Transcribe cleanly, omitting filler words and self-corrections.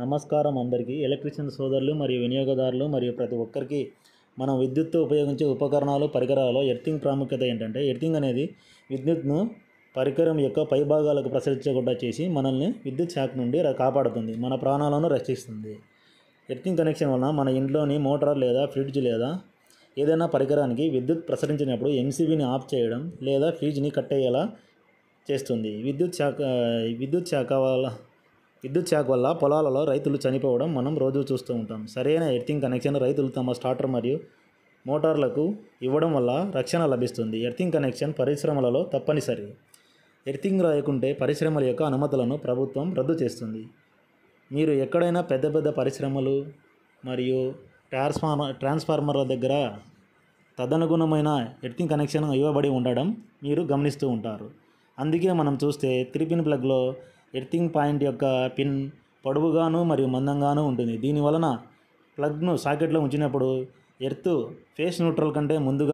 నమస్కారం అందరికీ. ఎలక్ట్రీషియన్ సోదరులు మరియు వినియోగదారులు మరియు ప్రతి ఒక్కరికి మనం విద్యుత్తో ఉపయోగించే ఉపకరణాలు, పరికరాల్లో ఎర్తింగ్ ప్రాముఖ్యత ఏంటంటే, ఎర్తింగ్ అనేది విద్యుత్ను పరికరం యొక్క పైభాగాలకు ప్రసరించకుండా చేసి మనల్ని విద్యుత్ షాక్ నుండి కాపాడుతుంది, మన ప్రాణాలను రక్షిస్తుంది. ఎర్తింగ్ కనెక్షన్ వలన మన ఇంట్లోని మోటార్ లేదా ఫ్రిడ్జ్ లేదా ఏదైనా పరికరానికి విద్యుత్ ప్రసరించినప్పుడు ఎంసీబీని ఆఫ్ చేయడం లేదా ఫ్యూజ్ని కట్టేలా చేస్తుంది. విద్యుత్ షాక్ వల్ల పొలాలలో రైతులు చనిపోవడం మనం రోజు చూస్తూ ఉంటాం. సరైన ఎర్తింగ్ కనెక్షన్ రైతులు తమ స్టార్టర్ మరియు మోటార్లకు ఇవ్వడం వల్ల రక్షణ లభిస్తుంది. ఎర్తింగ్ కనెక్షన్ పరిశ్రమలలో తప్పనిసరి. ఎర్తింగ్ రాయకుంటే పరిశ్రమల యొక్క అనుమతులను ప్రభుత్వం రద్దు చేస్తుంది. మీరు ఎక్కడైనా పెద్ద పరిశ్రమలు మరియు ట్రాన్స్ఫార్మర్ల దగ్గర తదనుగుణమైన ఎర్తింగ్ కనెక్షన్ ఇవ్వబడి ఉండడం మీరు గమనిస్తూ ఉంటారు. అందుకే మనం చూస్తే 3 పిన్ ప్లగ్లో ఎర్తింగ్ పాయింట్ యొక్క పిన్ పొడవుగాను మరియు మందంగాను ఉంటుంది. దీనివలన ప్లగ్ను సాకెట్లో ఉంచినప్పుడు ఎర్త్ ఫేస్ న్యూట్రల్ కంటే ముందుగా